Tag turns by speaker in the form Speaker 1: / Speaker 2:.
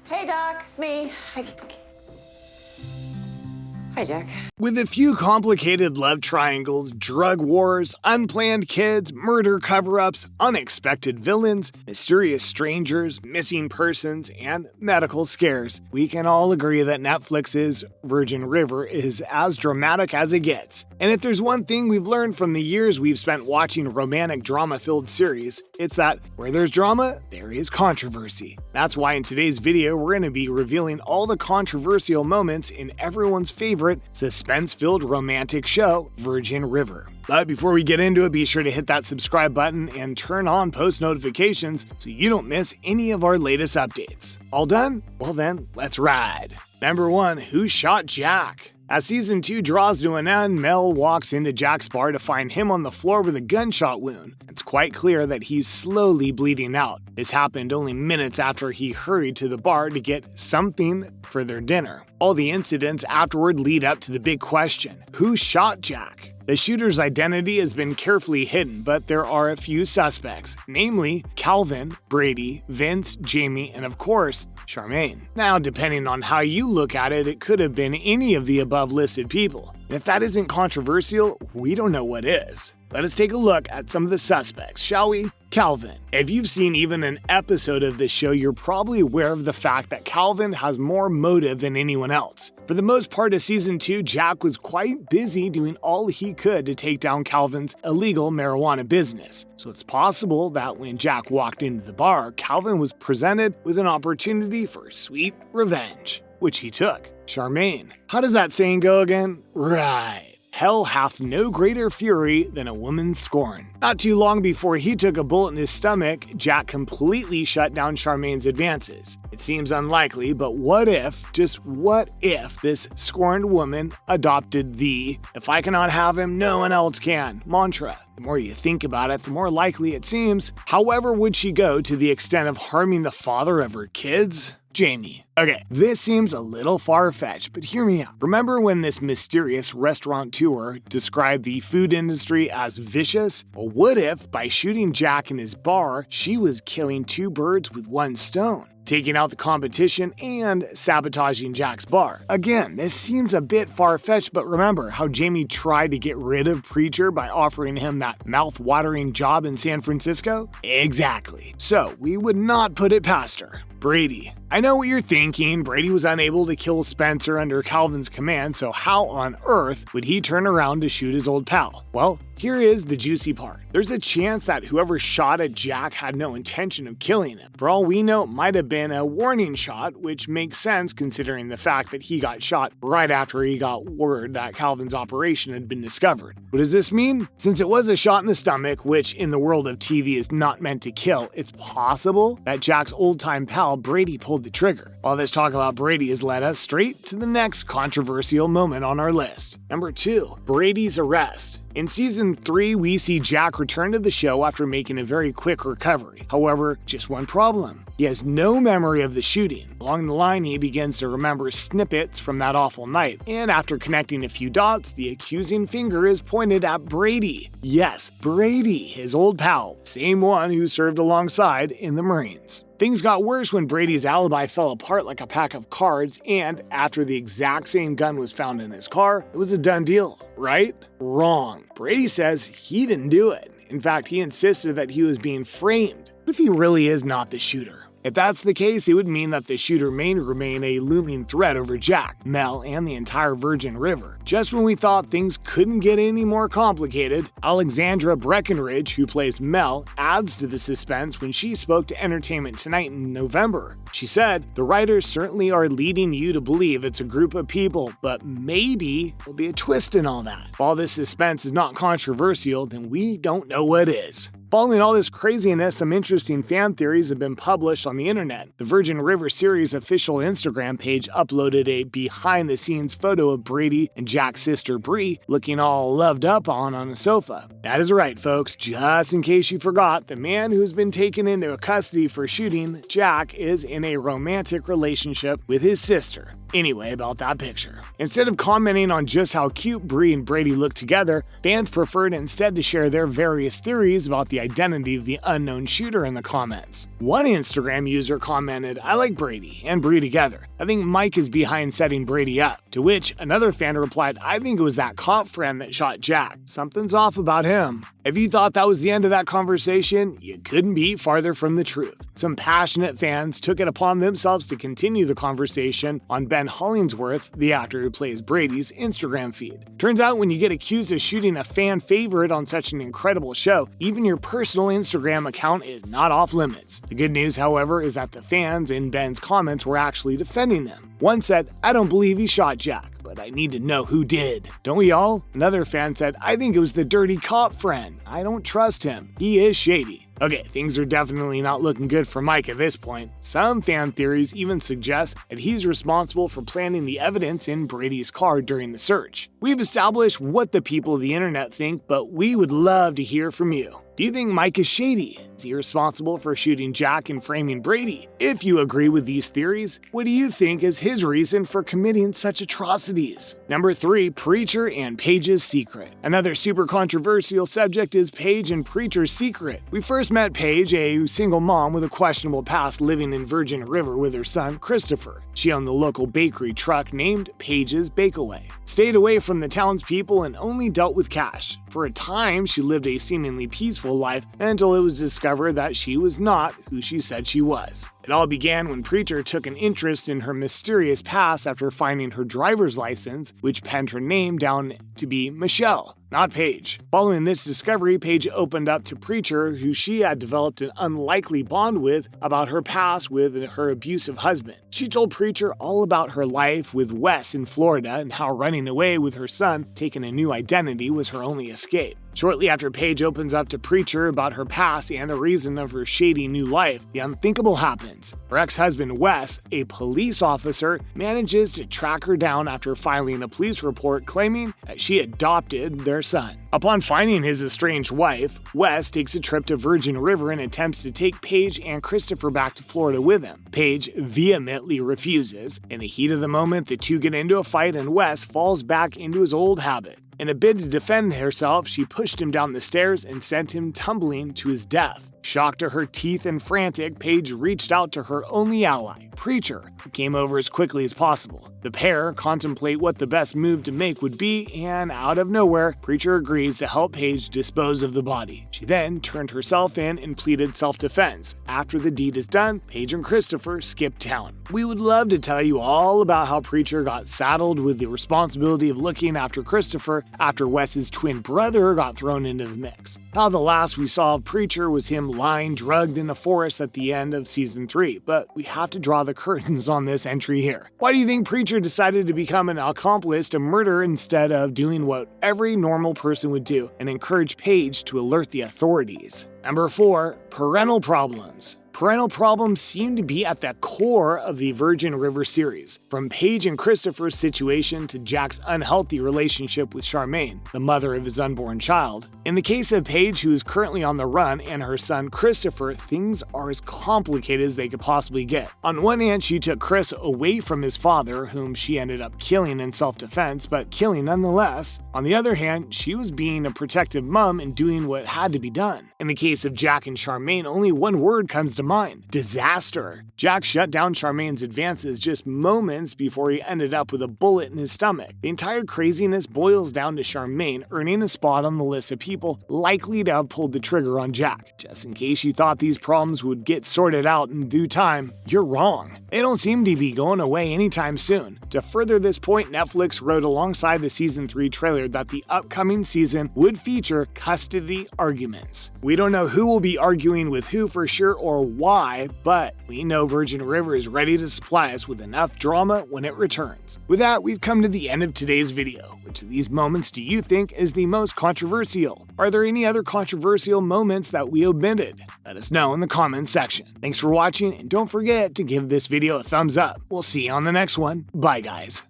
Speaker 1: Hey, Doc, it's me. Hi, Jack.
Speaker 2: With a few complicated love triangles, drug wars, unplanned kids, murder cover-ups, unexpected villains, mysterious strangers, missing persons, and medical scares, we can all agree that Netflix's Virgin River is as dramatic as it gets. And if there's one thing we've learned from the years we've spent watching romantic drama-filled series, it's that where there's drama, there is controversy. That's why in today's video, we're going to be revealing all the controversial moments in everyone's favorite suspense-filled romantic show, Virgin River. But before we get into it, be sure to hit that subscribe button and turn on post notifications so you don't miss any of our latest updates. All done? Well then, let's ride. Number 1. Who shot Jack? As season 2 draws to an end, Mel walks into Jack's bar to find him on the floor with a gunshot wound. It's quite clear that he's slowly bleeding out. This happened only minutes after he hurried to the bar to get something for their dinner. All the incidents afterward lead up to the big question: who shot Jack? The shooter's identity has been carefully hidden, but there are a few suspects, namely Calvin, Brady, Vince, Jamie, and of course, Charmaine. Now, depending on how you look at it, it could have been any of the above listed people. And if that isn't controversial, we don't know what is. Let us take a look at some of the suspects, shall we? Calvin. If you've seen even an episode of this show, you're probably aware of the fact that Calvin has more motive than anyone else. For the most part of season 2, Jack was quite busy doing all he could to take down Calvin's illegal marijuana business. So it's possible that when Jack walked into the bar, Calvin was presented with an opportunity for sweet revenge, which he took. Charmaine. How does that saying go again? Right. Hell hath no greater fury than a woman's scorn. Not too long before he took a bullet in his stomach, Jack completely shut down Charmaine's advances. It seems unlikely, but what if, just what if, this scorned woman adopted the "if I cannot have him, no one else can" mantra? The more you think about it, the more likely it seems. However, would she go to the extent of harming the father of her kids? Jamie. Okay, this seems a little far-fetched, but hear me out. Remember when this mysterious restaurateur described the food industry as vicious? Well, what if, by shooting Jack in his bar, she was killing two birds with one stone? Taking out the competition and sabotaging Jack's bar. Again, this seems a bit far-fetched, but remember how Jamie tried to get rid of Preacher by offering him that mouth-watering job in San Francisco? Exactly. So, we would not put it past her. Brady. I know what you're thinking. Brady was unable to kill Spencer under Calvin's command, so how on earth would he turn around to shoot his old pal? Well, here is the juicy part. There's a chance that whoever shot at Jack had no intention of killing him. For all we know, it might have been a warning shot, which makes sense considering the fact that he got shot right after he got word that Calvin's operation had been discovered. What does this mean? Since it was a shot in the stomach, which in the world of TV is not meant to kill, it's possible that Jack's old-time pal Brady pulled the trigger. All this talk about Brady has led us straight to the next controversial moment on our list. Number 2, Brady's arrest. In season 3, we see Jack return to the show after making a very quick recovery. However, just one problem. He has no memory of the shooting. Along the line, he begins to remember snippets from that awful night. And after connecting a few dots, the accusing finger is pointed at Brady. Yes, Brady, his old pal, same one who served alongside in the Marines. Things got worse when Brady's alibi fell apart like a pack of cards, and after the exact same gun was found in his car, it was a done deal, right? Wrong. Brady says he didn't do it. In fact, he insisted that he was being framed. What if he really is not the shooter? If that's the case, it would mean that the shooter may remain a looming threat over Jack, Mel, and the entire Virgin River. Just when we thought things couldn't get any more complicated, Alexandra Breckenridge, who plays Mel, adds to the suspense when she spoke to Entertainment Tonight in November. She said, "The writers certainly are leading you to believe it's a group of people, but maybe there'll be a twist in all that. If all this suspense is not controversial, then we don't know what is." Following all this craziness, some interesting fan theories have been published on the internet. The Virgin River series official Instagram page uploaded a behind-the-scenes photo of Brady and Jack's sister Bree looking all loved up on a sofa. That is right, folks. Just in case you forgot, the man who's been taken into custody for shooting Jack is in a romantic relationship with his sister. Anyway, about that picture. Instead of commenting on just how cute Bree and Brady look together, fans preferred instead to share their various theories about the the identity of the unknown shooter in the comments. One Instagram user commented, "I like Brady and Bree together. I think Mike is behind setting Brady up." To which another fan replied, "I think it was that cop friend that shot Jack. Something's off about him." If you thought that was the end of that conversation, you couldn't be farther from the truth. Some passionate fans took it upon themselves to continue the conversation on Ben Hollingsworth, the actor who plays Brady's Instagram feed. Turns out when you get accused of shooting a fan favorite on such an incredible show, even your personal Instagram account is not off limits. The good news, however, is that the fans in Ben's comments were actually defending him. One said, "I don't believe he shot Jack, but I need to know who did. Don't we all?" Another fan said, "I think it was the dirty cop friend. I don't trust him. He is shady." Okay, things are definitely not looking good for Mike at this point. Some fan theories even suggest that he's responsible for planting the evidence in Brady's car during the search. We've established what the people of the internet think, but we would love to hear from you. Do you think Mike is shady? Is he responsible for shooting Jack and framing Brady? If you agree with these theories, what do you think is his reason for committing such atrocities? Number 3, Preacher and Paige's secret. Another super controversial subject is Paige and Preacher's secret. We first met Paige, a single mom with a questionable past living in Virgin River with her son, Christopher. She owned the local bakery truck named Paige's Bakeaway, stayed away from the townspeople, and only dealt with cash. For a time, she lived a seemingly peaceful life until it was discovered that she was not who she said she was. It all began when Preacher took an interest in her mysterious past after finding her driver's license, which penned her name down to be Michelle, not Paige. Following this discovery, Paige opened up to Preacher, who she had developed an unlikely bond with, about her past with her abusive husband. She told Preacher all about her life with Wes in Florida and how running away with her son, taking a new identity, was her only escape. Shortly after Paige opens up to Preacher about her past and the reason of her shady new life, the unthinkable happens. Her ex-husband Wes, a police officer, manages to track her down after filing a police report claiming that she adopted their son. Upon finding his estranged wife, Wes takes a trip to Virgin River and attempts to take Paige and Christopher back to Florida with him. Paige vehemently refuses. In the heat of the moment, the two get into a fight and Wes falls back into his old habit. In a bid to defend herself, she pushed him down the stairs and sent him tumbling to his death. Shocked to her teeth and frantic, Paige reached out to her only ally, Preacher, who came over as quickly as possible. The pair contemplate what the best move to make would be, and out of nowhere, Preacher agrees to help Paige dispose of the body. She then turned herself in and pleaded self-defense. After the deed is done, Paige and Christopher skip town. We would love to tell you all about how Preacher got saddled with the responsibility of looking after Christopher after Wes's twin brother got thrown into the mix. How the last we saw of Preacher was him lying drugged in a forest at the end of season 3, but we have to draw the curtains on this entry here. Why do you think Preacher decided to become an accomplice to murder instead of doing what every normal person would do and encourage Paige to alert the authorities? Number 4, parental problems. Parental problems seem to be at the core of the Virgin River series, from Paige and Christopher's situation to Jack's unhealthy relationship with Charmaine, the mother of his unborn child. In the case of Paige, who is currently on the run, and her son Christopher, things are as complicated as they could possibly get. On one hand, she took Chris away from his father, whom she ended up killing in self-defense, but killing nonetheless. On the other hand, she was being a protective mom and doing what had to be done. In the case of Jack and Charmaine, only one word comes to mind: disaster. Jack shut down Charmaine's advances just moments before he ended up with a bullet in his stomach. The entire craziness boils down to Charmaine earning a spot on the list of people likely to have pulled the trigger on Jack. Just in case you thought these problems would get sorted out in due time, you're wrong. They don't seem to be going away anytime soon. To further this point, Netflix wrote alongside the season 3 trailer that the upcoming season would feature custody arguments. We don't know who will be arguing with who for sure or why, but we know Virgin River is ready to supply us with enough drama when it returns. With that, we've come to the end of today's video. Which of these moments do you think is the most controversial? Are there any other controversial moments that we omitted? Let us know in the comments section. Thanks for watching, and don't forget to give this video a thumbs up. We'll see you on the next one. Bye, guys.